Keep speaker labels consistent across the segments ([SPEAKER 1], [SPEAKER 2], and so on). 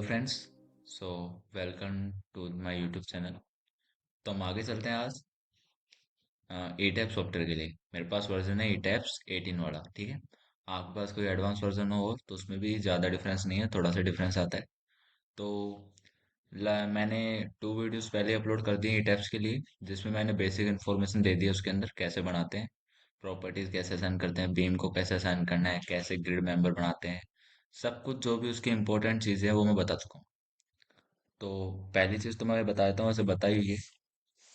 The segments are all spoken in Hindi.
[SPEAKER 1] Friends. So welcome to my YouTube channel. तो हम आगे चलते हैं आज ई टैप सॉफ्टवेयर के लिए। मेरे पास वर्जन है ई टैप्स 18 वाला, ठीक है। आपके पास कोई एडवांस वर्जन हो तो उसमें भी ज़्यादा डिफरेंस नहीं है, थोड़ा सा डिफरेंस आता है। तो मैंने 2 वीडियोस पहले अपलोड कर दिए ई टैप्स के लिए, जिसमें मैंने बेसिक इन्फॉर्मेशन दे दी है उसके अंदर, कैसे बनाते हैं, प्रॉपर्टीज कैसे असाइन करते हैं, बीम को कैसे असाइन करना है, कैसे ग्रिड मेंबर बनाते हैं, सब कुछ जो भी उसकी इंपॉर्टेंट चीज़ें हैं वो मैं बता चुका हूँ। तो पहली चीज तो मैं बता देता हूँ, वैसे बताई हुई है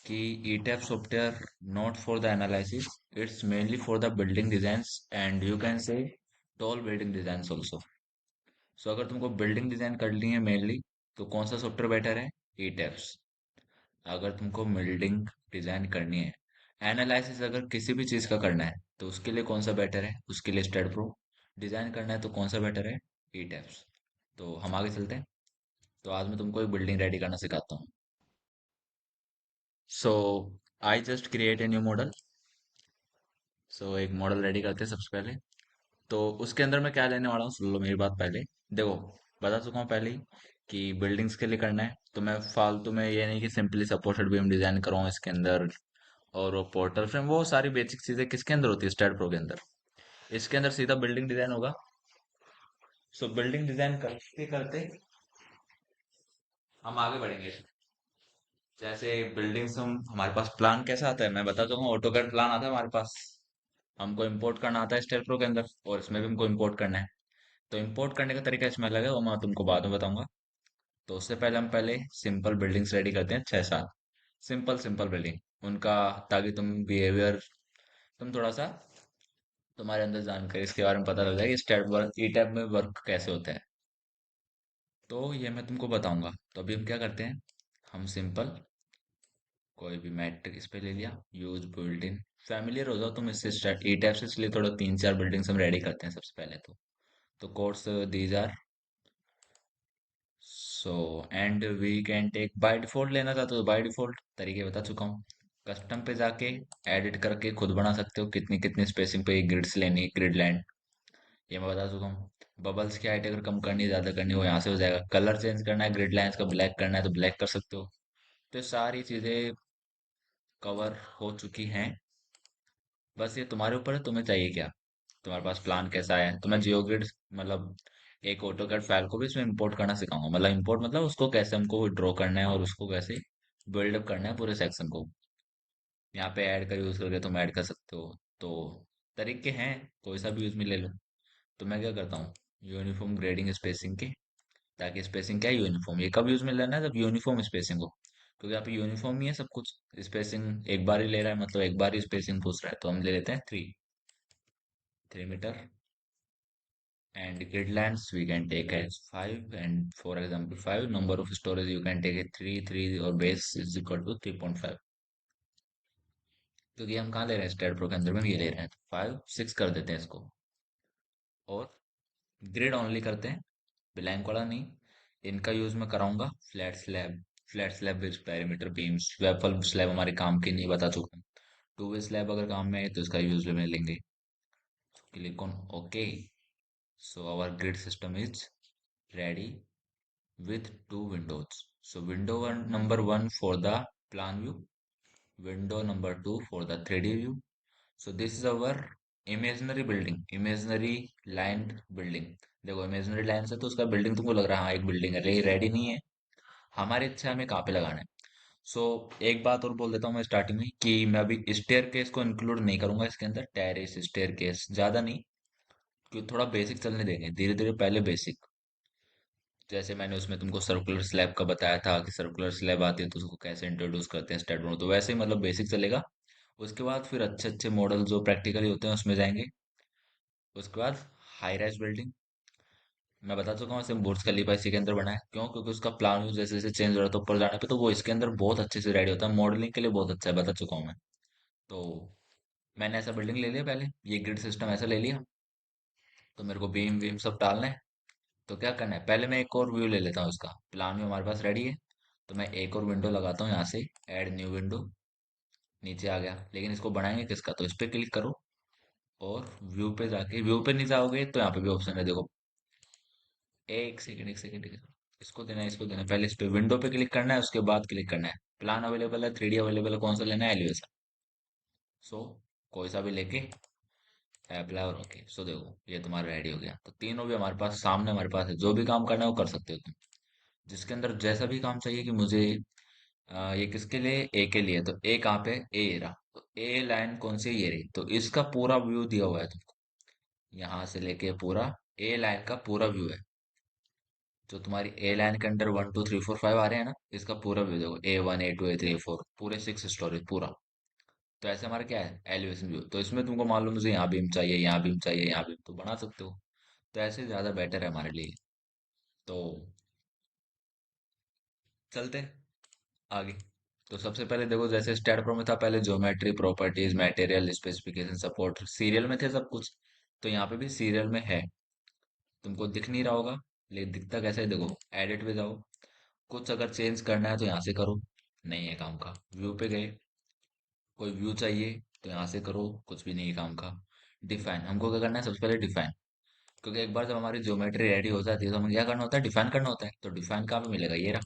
[SPEAKER 1] कि ETABS software not for the analysis, it's mainly for the building designs and you can say tall building designs also. So अगर तुमको बिल्डिंग डिजाइन करनी है मेनली, तो कौन सा सॉफ्टवेयर बेटर है? ईटैप्स। अगर तुमको बिल्डिंग डिजाइन करनी है, एनालिसिस अगर किसी भी चीज का करना है तो उसके लिए कौन सा बेटर है? उसके लिए स्टेड प्रो। डिजाइन करना है तो कौन सा बेटर है? ईटैप्स। तो हम आगे चलते हैं। तो आज मैं तुमको एक बिल्डिंग रेडी करना सिखाता हूँ। So I just create a new model. So एक मॉडल रेडी करते हैं सबसे पहले। तो उसके अंदर मैं क्या लेने वाला हूँ, सुन लो मेरी बात पहले। देखो, बता चुका हूँ पहले ही कि बिल्डिंग्स के लिए करना है, तो मैं फालतू में ये नहीं कि सिंपली सपोर्टेड बीम डिजाइन करूँ इसके अंदर और वो पोर्टल फ्रेम, वो सारी बेसिक चीजें किसके अंदर होती है? स्टैड प्रो के अंदर। इसके अंदर सीधा बिल्डिंग डिजाइन होगा। सो बिल्डिंग डिजाइन करते करते हम आगे बढ़ेंगे। जैसे बिल्डिंग्स, हम हमारे पास प्लान कैसा आता है मैं बता दूंगा। ऑटोकैड प्लान आता है हमारे पास, हमको इंपोर्ट करना आता है स्टेप प्रो के अंदर, और इसमें भी हमको इंपोर्ट करना है। तो इंपोर्ट करने का तरीका इसमें अलग है, वो मैं तुमको बाद में बताऊंगा। तो उससे पहले हम पहले सिंपल बिल्डिंग्स रेडी करते हैं, 6-7 सिंपल सिंपल बिल्डिंग उनका, ताकि तुम बिहेवियर, तुम थोड़ा सा, तुम्हारे अंदर जानकारी इसके बारे में पता लग जाए कि स्टेप वर्क ई टैब में वर्क कैसे होता है। तो ये मैं तुमको बताऊंगा। तो अभी हम क्या करते हैं, हम सिंपल कोई भी मैट्रिक इस पे ले लिया, यूज बिल्ड इन, फैमिलियर हो जाओ तुम इससे स्टार्ट ई टैब से, इसलिए थोड़ा 3-4 बिल्डिंग्स हम रेडी करते हैं सबसे पहले। तो course these are, so and we can take by default, लेना चाहते हो बाय डिफॉल्ट तरीके बता चुका हूँ। कस्टम पे जाके एडिट करके खुद बना सकते हो, कितनी कितनी स्पेसिंग पे ग्रिड्स लेनी, ग्रिड लाइन, ये मैं बता चुका हूँ। बबल्स की हाइट अगर कम करनी है ज्यादा करनी हो, यहाँ से हो जाएगा। कलर चेंज करना है ग्रिड लाइंस का, ब्लैक करना है तो ब्लैक कर सकते हो। तो ये सारी चीजें कवर हो चुकी हैं। बस ये तुम्हारे ऊपर है, तुम्हें चाहिए क्या, तुम्हारे पास प्लान कैसा है। तो मैं जियोग्रिड, मतलब एक ऑटोकैड फाइल को भी इसमें इंपोर्ट करना सिखाऊंगा। मतलब इंपोर्ट मतलब उसको कैसे हमको ड्रॉ करना है और उसको कैसे बिल्डअप करना है पूरे सेक्शन को। यहाँ पे ऐड कर यूज करके तुम ऐड कर सकते हो। तो तरीके हैं, कोई सा भी यूज में ले लो। तो मैं क्या करता हूँ, यूनिफॉर्म ग्रेडिंग स्पेसिंग के, ताकि स्पेसिंग क्या है, यूनिफॉर्म, ये कब यूज में लेना है? जब यूनिफॉर्म स्पेसिंग हो, क्योंकि यहाँ पे यूनिफॉर्म ही है सब कुछ। स्पेसिंग एक बार ही ले रहा है, मतलब एक बार ही स्पेसिंग पूछ रहा है, तो हम ले लेते हैं 3 metre. And grid lengths we can take as 5, and for example 5 number of storage you can take it 3 or base is equal to 3.5, क्योंकि हम कहाँ ले रहे हैं, स्टेट प्रो के अंदर में ये ले रहे हैं, तो 5 6 कर देते हैं इसको। और ग्रिड ओनली करते हैं, ब्लैंक वाला नहीं। इनका यूज मैं कराऊंगा flat slab, flat slab with perimeter beams. Waffle slab हमारे काम की नहीं, बता चुका हूँ। 2 वे स्लैब अगर काम में है तो इसका यूज भी मैं लेंगे। Click on okay. So our grid system is ready with 2 windows. So window one, number one for the plan view, window number two for the 3D view. So this is our imaginary building, imaginary lined building। देखो imaginary line से तो उसका बिल्डिंग तुमको लग रहा है हाँ एक बिल्डिंग है, लेकिन रेडी नहीं है। हमारी इच्छा है हमें कहाँ पे लगाना है। सो एक बात और बोल देता हूँ मैं स्टार्टिंग में, कि मैं अभी स्टेयर केस को इंक्लूड नहीं करूंगा इसके अंदर, टेरेस स्टेयर केस ज्यादा नहीं, क्योंकि थोड़ा बेसिक चलने देंगे धीरे धीरे, पहले बेसिक। जैसे मैंने उसमें तुमको सर्कुलर स्लैब का बताया था कि सर्कुलर स्लैब आती है तो उसको कैसे इंट्रोड्यूस करते हैं स्टेप, तो वैसे ही मतलब बेसिक चलेगा। उसके बाद फिर अच्छे अच्छे मॉडल जो प्रैक्टिकली होते हैं उसमें जाएंगे। उसके बाद हाई राइज बिल्डिंग, मैं बता चुका हूँ, सिर्फ बुर्ज खलीफा इसी के अंदर बना है। क्यों? क्योंकि उसका प्लान जैसे जैसे चेंज हो रहा था ऊपर जाने पे, तो वो इसके अंदर बहुत अच्छे से रेडी होता है, मॉडलिंग के लिए बहुत अच्छा है, बता चुका हूँ मैं। तो मैंने ऐसा बिल्डिंग ले लिया पहले, ये ग्रिड सिस्टम ऐसा ले लिया। तो मेरे को बीम वीम सब डालना है। तो क्या करना है, पहले मैं एक और व्यू ले लेता हूँ इसका। प्लान व्यू हमारे पास रेडी है, तो मैं एक और विंडो लगाता हूँ यहाँ से, ऐड न्यू विंडो। नीचे आ गया, लेकिन इसको बनाएंगे किसका, तो इस पे क्लिक करो और व्यू पे जाके, व्यू पे नहीं जाओगे तो यहाँ पे भी ऑप्शन है देखो। एक सेकंड एक सेकंड। इसको देना है, इसको देना है। पहले इस पे विंडो पे क्लिक करना है, उसके बाद क्लिक करना है प्लान अवेलेबल है, 3D अवेलेबल है, कौन सा लेना है, एलिवेशन। सो कोई सा भी लेके अप्लाई और ओके। सो देखो ये तुम्हारा रेडी हो गया। तो तीनों भी हमारे पास सामने, हमारे पास है, जो भी काम करना है वो कर सकते हो तुम। जिसके अंदर जैसा भी काम चाहिए कि मुझे ये किसके लिए, ए के लिए, तो ए कहाँ पे, ए रहा, तो ए लाइन कौन सी है? ये रही। तो इसका पूरा व्यू दिया हुआ है तुमको, यहाँ से लेके पूरा ए लाइन का पूरा व्यू है। जो तुम्हारी ए लाइन के अंदर 1 2 3 4 5 आ रहे हैं ना, इसका पूरा व्यू देखो, A1 A2 A3 A4, पूरे 6 स्टोरेज पूरा। तो ऐसे हमारा क्या है, एलिवेशन व्यू। तो इसमें तुमको मान लो मुझे यहाँ बीम चाहिए, यहाँ बीम चाहिए, यहाँ बीम, तो बना सकते हो। तो ऐसे ज्यादा बेटर है हमारे लिए। तो चलते हैं आगे। तो सबसे पहले देखो, जैसे स्टैट प्रो में था पहले, geometry, properties, material, specification, support, serial में थे सब कुछ। तो यहाँ पे भी सीरियल में है। तुमको दिख नहीं रहा होगा, लेकिन दिखता कैसे है, देखो एडिट पे जाओ, कुछ अगर चेंज करना है तो यहाँ से करो, नहीं है काम का। व्यू पे गए, कोई व्यू चाहिए तो यहाँ से करो, कुछ भी नहीं है काम का। डिफाइन, हमको क्या करना है, सबसे पहले डिफाइन। क्योंकि एक बार जब हमारी ज्योमेट्री रेडी हो जाती है तो हमें क्या करना होता है, डिफाइन करना होता है। तो डिफाइन कहाँ पे मिलेगा, ये रहा।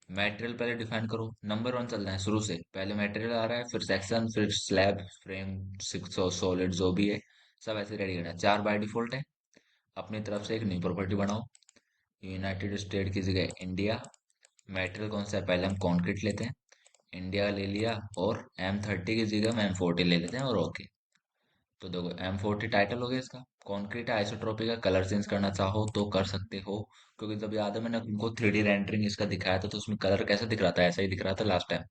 [SPEAKER 1] मटेरियल पहले डिफाइन करो, नंबर वन चलना है शुरू से, पहले मटेरियल आ रहा है, फिर सेक्शन, फिर स्लैब, फ्रेम, सिक्स सॉलिड, जो भी है सब ऐसे रेडी करना है। 4 बाय डिफॉल्ट है। अपनी तरफ से एक न्यू प्रॉपर्टी बनाओ, यूनाइटेड स्टेट की जगह इंडिया। मटेरियल कौन सा है, पहले हम कॉन्क्रीट लेते हैं, इंडिया ले लिया, और M30 की जगह हम M40 ले लेते हैं, और ओके। तो देखो M40 टाइटल हो गया इसका। कॉन्क्रीट आइसोट्रोपिक का, कलर चेंज करना चाहो तो कर सकते हो। क्योंकि जब याद है मैंने तुमको 3D रेंडरिंग इसका दिखाया था, तो उसमें कलर कैसा दिख रहा था, ऐसा ही दिख रहा था लास्ट टाइम।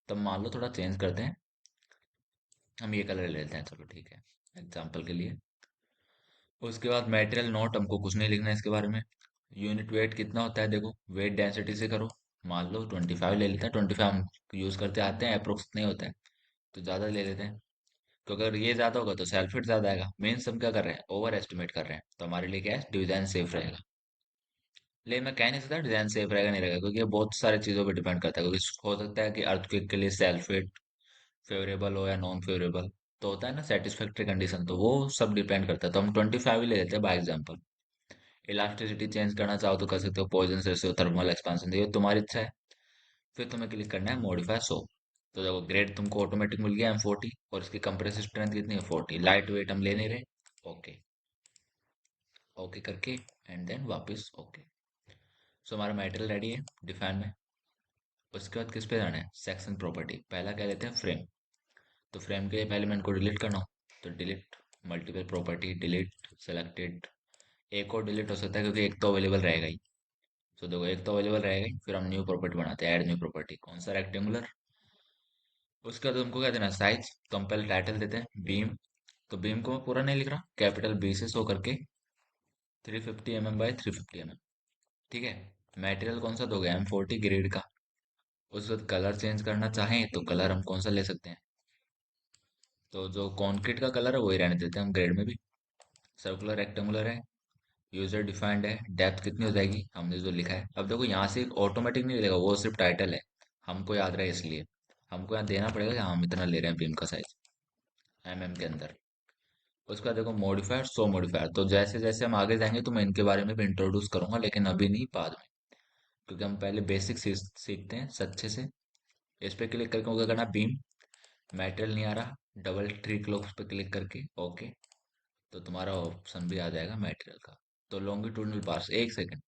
[SPEAKER 1] तब मान लो थोड़ा चेंज करते हैं, हम ये कलर ले लेते हैं, चलो ठीक है, एग्जाम्पल के लिए। उसके बाद मटेरियल नोट, हमको कुछ नहीं लिखना है इसके बारे में। यूनिट वेट कितना होता है, देखो वेट डेंसिटी से करो। मान लो 25 ले लेते हैं, 25 हम यूज करते आते हैं, अप्रोक्स नहीं होता है, तो ज्यादा ले लेते हैं। क्योंकि अगर ये ज्यादा होगा तो सल्फेट ज्यादा आएगा। मेन हम क्या कर रहे हैं, ओवर एस्टिमेट कर रहे हैं, तो हमारे लिए क्या है, डिजाइन सेफ रहेगा। लेकिन मैं कह नहीं सकता डिजाइन सेफ रहेगा नहीं रहेगा, क्योंकि ये बहुत सारी चीजों पर डिपेंड करता है। क्योंकि हो सकता है कि अर्थक्वेक के लिए सल्फेट फेवरेबल हो या नॉन फेवरेबल, तो होता है ना सेटिस्फैक्ट्री कंडीशन, तो वो सब डिपेंड करता है। तो हम 25 ही ले लेते हैं बाय एग्जाम्पल। इलास्टिसिटी चेंज करना चाहो तो कर सकते हो, पॉइजन रेशियो, थर्मल एक्सपेंशन, ये तुम्हारी इच्छा है। फिर तुम्हें क्लिक करना है मॉडिफाई सो। तो देखो ग्रेड तुमको ऑटोमेटिक मिल गया M40, और इसकी कंप्रेसिव स्ट्रेंथ कितनी है, 40। लाइट वेट हम ले नहीं रहे, ओके। ओके करके एंड देन वापस ओके। सो हमारा मटेरियल रेडी है डिफाइन में। उसके बाद किस पे जाना है, सेक्शन प्रॉपर्टी। पहला क्या लेते हैं, फ्रेम। तो फ्रेम के लिए पहले मैं इनको डिलीट करना हो, तो delete multiple property, delete selected. एक और डिलीट हो सकता है क्योंकि एक तो अवेलेबल रहेगा ही। तो देखो एक तो अवेलेबल रहेगा ही, फिर हम न्यू प्रॉपर्टी बनाते हैं, ऐड न्यू प्रॉपर्टी, कौन सा, रेक्टेंगुलर। उसके बाद उनको क्या देना है, साइज। तो हम पहले टाइटल देते हैं बीम। तो बीम को मैं पूरा नहीं लिख रहा, कैपिटल बी से शो करके 350 mm by 350 mm, ठीक है। मटेरियल कौन सा दोगे, M40 ग्रेड का। उसके बाद कलर चेंज करना चाहें तो कलर हम कौन सा ले सकते हैं, तो जो कॉन्क्रीट का कलर है वही रहने देते हैं हम ग्रेड में भी। सर्कुलर रेक्टेंगुलर है, यूजर डिफाइंड है, डेप्थ कितनी हो जाएगी, हमने जो लिखा है। अब देखो यहाँ से ऑटोमेटिक नहीं मिलेगा, वो सिर्फ टाइटल है, हमको याद रहे इसलिए हमको यहाँ देना पड़ेगा कि हाँ, हम इतना ले रहे हैं बीम का साइज mm के अंदर। उसका देखो मॉडिफायर, सो मॉडिफायर, तो जैसे जैसे हम आगे जाएंगे तो मैं इनके बारे में भी इंट्रोड्यूस करूंगा, लेकिन अभी नहीं, बाद में। क्योंकि हम पहले बेसिक सीखते हैं अच्छे से। इस पे क्लिक करके क्या करना, बीम। मटेरियल नहीं आ रहा, डबल ट्री क्लोक्स पे क्लिक करके ओके। तो तुम्हारा ऑप्शन भी आ जाएगा मटेरियल का। तो लॉन्गिट्यूडनल बार्स, एक सेकंड,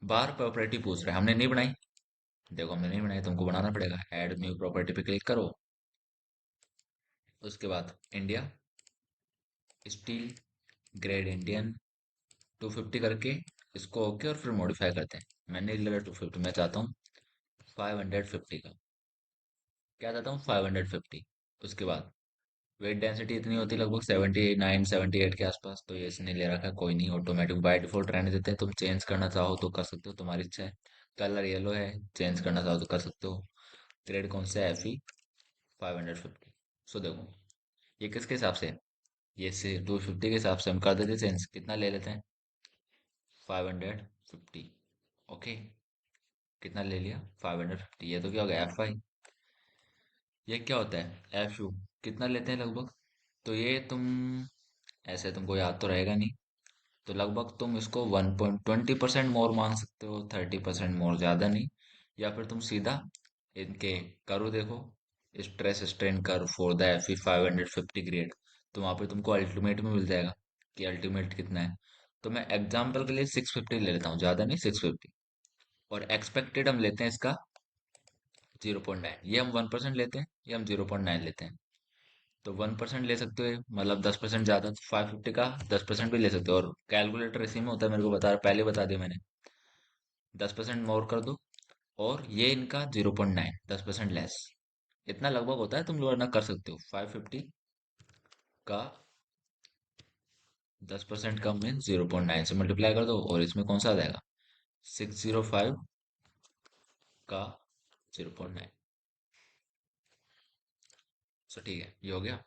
[SPEAKER 1] बार प्रॉपर्टी पूछ रहा है, हमने नहीं बनाई। देखो हमने नहीं बनाई, तुमको बनाना पड़ेगा। ऐड न्यू प्रॉपर्टी पे क्लिक करो। उसके बाद इंडिया, स्टील, ग्रेड इंडियन, 250 करके इसको ओके, और फिर मॉडिफाई करते हैं। मैंने ले लिया 250, मैं चाहता हूँ 550 का, क्या चाहता हूँ 550। उसके बाद वेट डेंसिटी इतनी होती है लगभग 79 78 के आसपास, तो ये इसने ले रखा है, कोई नहीं, ऑटोमेटिक बाय डिफॉल्ट रहने देते हैं। तुम चेंज करना चाहो तो कर सकते हो, तुम्हारी इच्छा है। कलर येलो है, चेंज करना चाहो तो कर सकते हो। ग्रेड कौन सा है, FE 550। सो देखो ये किसके हिसाब से है? ये से 250 के हिसाब से हम कर देते चेंज, कितना ले लेते हैं, 550, ओके। कितना ले लिया, 550। ये तो क्या हो गया, FI। ये क्या होता है, FU, कितना लेते हैं लगभग। तो ये तुम ऐसे तुमको याद तो रहेगा नहीं, तो लगभग तुम इसको 1.20% मोर मान सकते हो, 30% मोर, ज्यादा नहीं। या फिर तुम सीधा इनके करो देखो, stress strain curve for the FE 550 grade. तो वहां पे तुमको अल्टीमेट में मिल जाएगा कि अल्टीमेट कितना है। तो मैं एग्जाम्पल के लिए 650 ले लेता हूँ, ज्यादा नहीं, 650। और एक्सपेक्टेड हम लेते हैं इसका 0.9। ये हम 1% लेते हैं, ये हम 0.9 लेते हैं। तो 1% ले सकते हो, मतलब 10% ज्यादा, तो 550 का 10% भी ले सकते हो। और कैलकुलेटर इसी में होता है, मेरे को बता, पहले बता दिया मैंने। 10% मोर कर दो, और ये इनका 0.9, 10% लेस। इतना लगभग होता है, तुम लोग ना कर सकते हो। 550 का 10% कम में 0.9 से मल्टीप्लाई कर दो, और इसमें कौन सा आ जाएगा, 605 का 0.9। सो ठीक है, ये हो गया।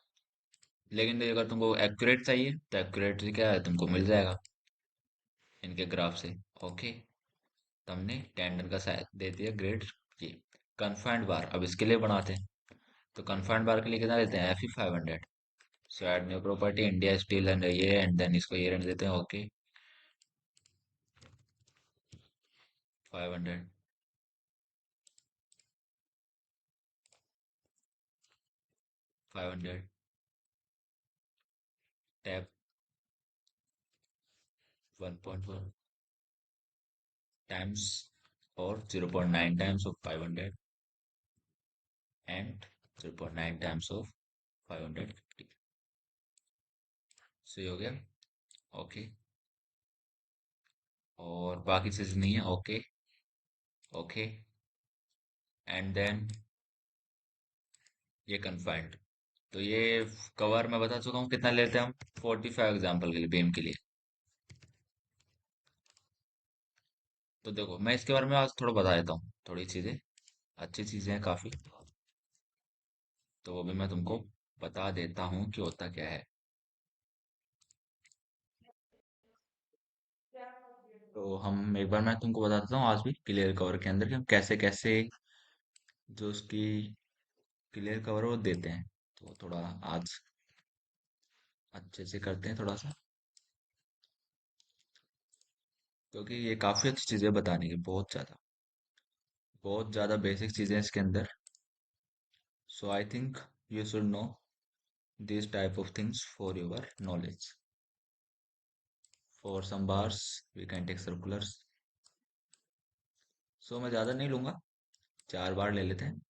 [SPEAKER 1] लेकिन ये अगर तुमको एक्यूरेट चाहिए तो एक्यूरेट क्या है, तुमको मिल जाएगा इनके ग्राफ से। ओके, तुमने टेंडर का शायद दे दिया ग्रेड। ये कन्फाइंड बार अब इसके लिए बनाते हैं। तो कन्फाइंड बार के लिए कितना देते हैं, F E 500। So add new property India steel and ये, एंड देन इसको ये रहने देते हैं। ओके, 500, 500 टैप 1.1 टाइम्स, और 0.9 times of 500, and 0.9 times of 550। सही हो गया। ओके, और बाकी चीज नहीं है। ओके, ओके, एंड देन ये कन्फाइंड। तो ये कवर मैं बता चुका हूँ कितना लेते हैं हम, 45 एग्जाम्पल के लिए, बीम के लिए। तो देखो, मैं इसके बारे में आज थोड़ा बता देता हूँ, थोड़ी चीजें, अच्छी चीजें हैं काफी। तो वो भी मैं तुमको बता देता हूँ कि होता क्या है। तो हम एक बार मैं तुमको बता देता हूँ आज भी क्लियर कवर के अंदर कि हम कैसे कैसे जो उसकी क्लियर कवर वो देते हैं। तो थोड़ा आज अच्छे से करते हैं थोड़ा सा, क्योंकि ये काफी अच्छी चीजें बताने की, बहुत ज्यादा बेसिक चीजें हैं इसके अंदर। So I think you should know these type of things for your knowledge. For some bars we can take circulars. So मैं ज़्यादा नहीं लूँगा, 4 बार ले लेते हैं।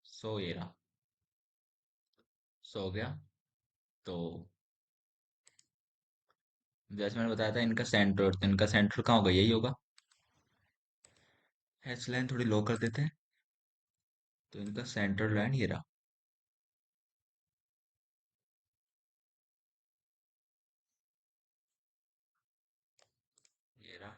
[SPEAKER 1] सो ये रहा, सो हो गया। तो जैसे मैंने बताया था, इनका सेंटर, तो इनका सेंटर कहाँ होगा, यही होगा। एच लाइन थोड़ी लो कर देते हैं, तो इनका सेंटर लाइन ये रहा, ये रहा।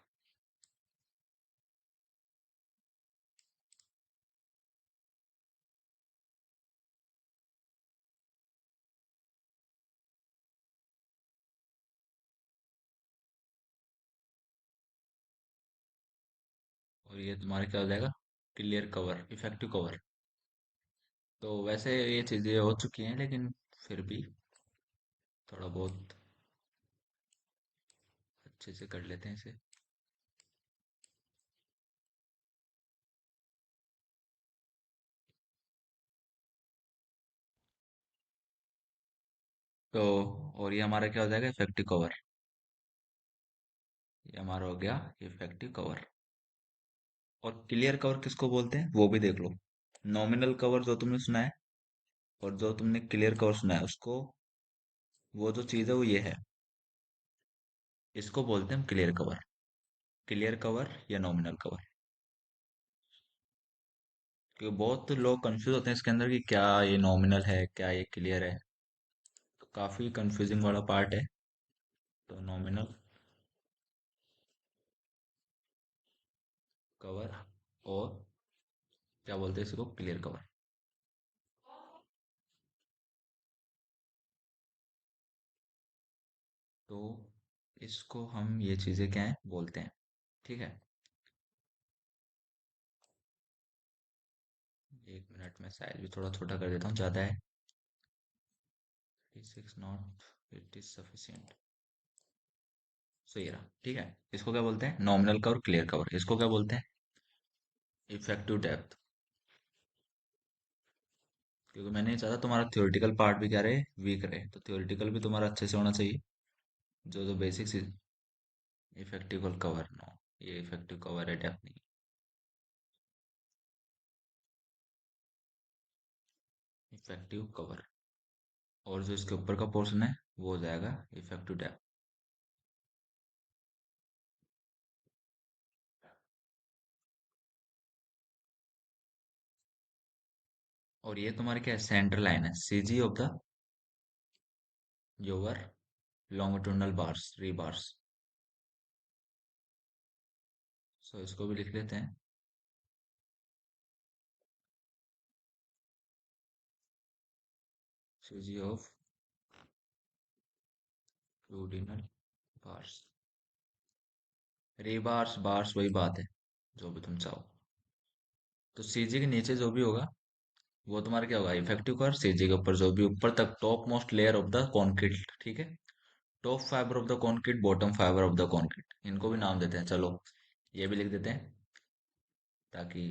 [SPEAKER 1] और ये तुम्हारा क्या हो जाएगा, क्लियर कवर, इफेक्टिव कवर। तो वैसे ये चीज़ें हो चुकी हैं, लेकिन फिर भी थोड़ा बहुत अच्छे से कर लेते हैं इसे। तो और ये हमारा क्या हो जाएगा, इफेक्टिव कवर। ये हमारा हो गया इफेक्टिव कवर। और क्लियर कवर किसको बोलते हैं वो भी देख लो। नॉमिनल कवर जो तुमने सुना है, और जो तुमने क्लियर कवर सुना है, उसको, वो जो चीज़ है वो ये है, इसको बोलते हैं हम क्लियर कवर। क्लियर कवर या नॉमिनल कवर। क्योंकि बहुत लोग कंफ्यूज होते हैं इसके अंदर कि क्या ये नॉमिनल है, क्या ये क्लियर है। तो काफी कंफ्यूजिंग वाला पार्ट है। तो नॉमिनल कवर, और क्या बोलते हैं इसको, क्लियर कवर। तो इसको हम ये चीजें क्या है बोलते हैं, ठीक है। एक मिनट में साइज भी थोड़ा छोटा कर देता हूँ, ज्यादा है। 36 नॉट, इट इज सफिशिएंट। सो ये रहा, ठीक है। इसको क्या बोलते हैं, नॉमिनल कवर, क्लियर कवर। इसको क्या बोलते हैं, इफेक्टिव डेप्थ। क्योंकि मैंने ये चाहा तुम्हारा थ्योरेटिकल पार्ट भी क्या रहे, वीक रहे, तो थ्योरेटिकल भी तुम्हारा अच्छे से होना चाहिए। जो जो बेसिक्स। इफेक्टिव कवर नो, ये इफेक्टिव कवर है, डेप्थ नहीं। Effective cover. और जो इसके ऊपर का पोर्शन है वो हो जाएगा इफेक्टिव डेप्थ। और ये तुम्हारी क्या है, सेंटर लाइन है, CG of the your longitudinal bars, rebars. So इसको भी लिख लेते हैं, CG of longitudinal bars. Rebars bars वही बात है, जो भी तुम चाहो। तो सीजी के नीचे जो भी होगा वो तुम्हारा क्या होगा, इफेक्टिव कवर। सीजी के ऊपर जो भी ऊपर तक top most layer of the concrete, ठीक है। Top fibre of the concrete, bottom fibre of the concrete, इनको भी नाम देते हैं। चलो ये भी लिख देते हैं, ताकि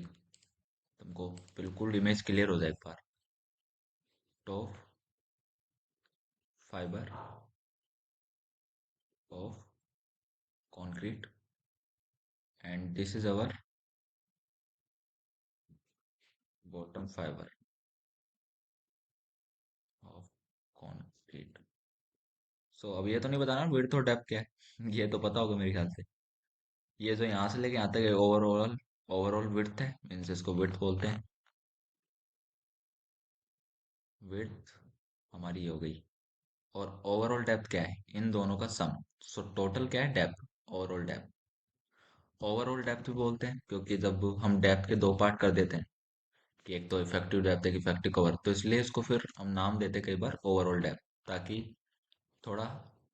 [SPEAKER 1] तुमको बिल्कुल इमेज क्लियर हो जाए एक बार। Top fibre of concrete and this is our bottom fibre of concrete. So अब ये तो नहीं बताना विड्थ और डेप्थ क्या है, ये तो पता होगा मेरे ख्याल से। ये जो यहाँ से लेके यहाँ तक ओवरऑल, ओवरऑल विड्थ है, मीन्स इसको विड्थ बोलते हैं। विड्थ हमारी ये हो गई। और ओवरऑल डेप्थ क्या है, इन दोनों का सम। सो टोटल क्या है, depth, overall depth. Overall depth भी बोलते हैं क्योंकि जब हम डेप्थ के दो पार्ट कर देते हैं, कि एक तो इफेक्टिव डेप्थ है, इफेक्टिव कवर, तो इसलिए इसको फिर हम नाम देते हैं कई बार ओवरऑल डेप्थ, ताकि थोड़ा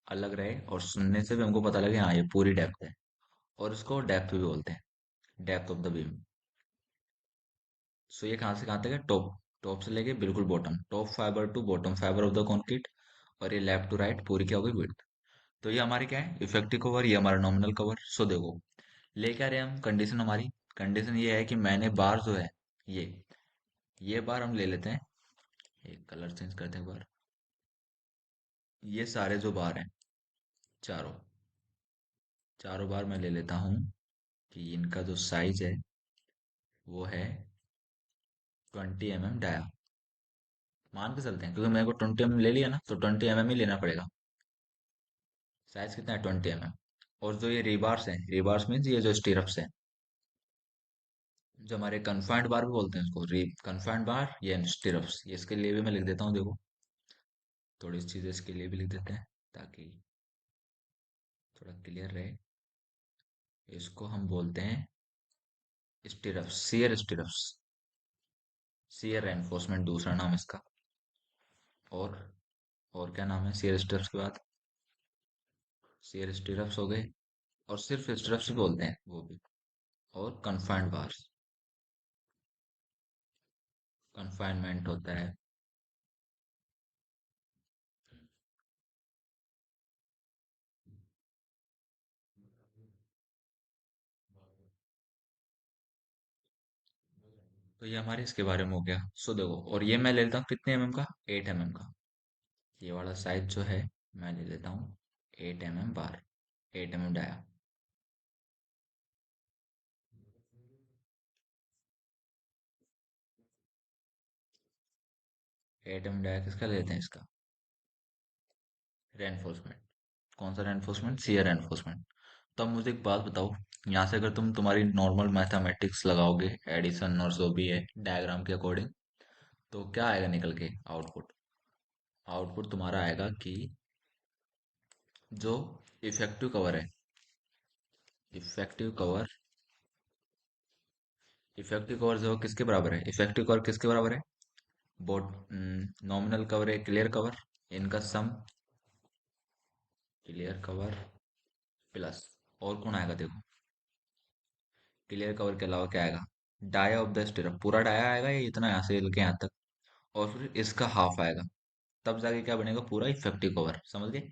[SPEAKER 1] अलग रहे और सुनने से भी हमको पता लगे हाँ ये पूरी डेप्थ है। और इसको डेप्थ भी बोलते हैं, डेप्थ ऑफ द बीम। सो ये कहाँ से कहाँ तक है, टॉप, टॉप से लेके बिल्कुल bottom, top fibre to bottom fibre of the concrete. और ये लेफ्ट टू राइट पूरी क्या होगी, विड्थ। तो ये हमारी क्या है, इफेक्टिव कवर, ये हमारा नॉमिनल कवर। सो देखो लेके आ रहे हैं हम कंडीशन हमारी। कंडीशन ये है कि मैंने बार जो है, ये बार हम ले लेते हैं, एक कलर चेंज करते हैं बार। ये सारे जो बार हैं, चारों, चारों बार मैं ले लेता हूँ कि इनका जो साइज है वो है 20 mm डाया। मान के चलते हैं क्योंकि मेरे को 20 mm ले लिया ना, तो 20 mm ही लेना पड़ेगा। साइज कितना है, 20 mm। और जो ये रिबार्स हैं, रिबार्स मीन्स ये जो स्टीरअप्स हैं, जो हमारे कन्फाइंड बार भी बोलते हैं इसको, री कन्फाइंड बार, ये स्टीरअप्स, ये इसके लिए भी मैं लिख देता हूँ, देखो थोड़ी सी चीजें इसके लिए भी लिख देते हैं, ताकि थोड़ा क्लियर रहे। इसको हम बोलते हैं stirrups, shear stirrups, shear enforcement दूसरा नाम इसका। और और क्या नाम है सियर स्टीरअप्स के बाद, सियर स्टीरअप्स हो गए। और सिर्फ स्टीरअप्स ही बोलते हैं वो भी। और कन्फाइंड बार्स, कन्फाइनमेंट होता है। तो ये हमारे इसके बारे में हो गया। सो देखो, और ये मैं ले लेता हूँ कितने का, 8 mm का। ये वाला साइज जो है मैं ले लेता हूँ 8 mm बार, 8 mm डाया। 8 mm डाया किसका लेते हैं, इसका रेनफोर्समेंट। कौन सा रेनफोर्समेंट, सीयर रेनफोर्समेंट। तो अब मुझे एक बात बताओ, यहाँ से अगर तुम तुम्हारी नॉर्मल मैथमेटिक्स लगाओगे, एडिशन और जो भी है डायग्राम के अकॉर्डिंग, तो क्या आएगा निकल के आउटपुट। आउटपुट तुम्हारा आएगा कि जो इफेक्टिव कवर है, इफेक्टिव कवर, इफेक्टिव कवर जो किसके बराबर है, इफेक्टिव कवर किसके बराबर है, बोट, नॉमिनल कवर है, क्लियर कवर, इनका सम क्लियर कवर प्लस, और कौन आएगा देखो, क्लियर कवर के अलावा क्या आएगा, डाया ऑफ द स्टिरअप, पूरा डाया आएगा या इतना यहाँ से लेके यहाँ तक, और फिर इसका हाफ आएगा, तब जाके क्या बनेगा, पूरा इफेक्टिव कवर, समझ गए।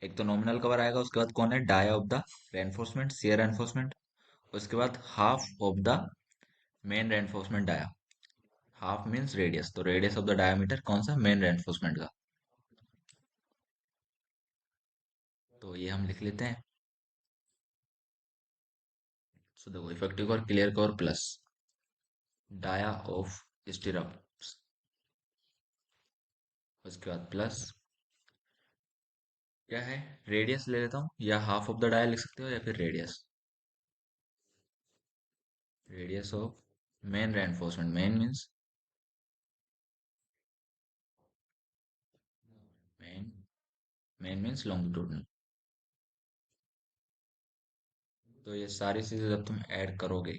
[SPEAKER 1] एक तो नॉमिनल कवर आएगा, उसके बाद कौन है, dia of the reinforcement, shear reinforcement, उसके बाद half of the main reinforcement dia, half means radius, तो रेडियस ऑफ द डायमीटर कौन सा, मेन रेनफोर्समेंट का, तो ये हम लिख लेते हैं। सो देखो effective cover clear cover plus dia of stirrup, उसके बाद प्लस क्या है, रेडियस ले लेता हूँ, या हाफ ऑफ द डाया लिख सकते हो, या फिर radius, radius of main reinforcement, main means main, main means longitudinal. तो ये सारी चीजें जब तुम ऐड करोगे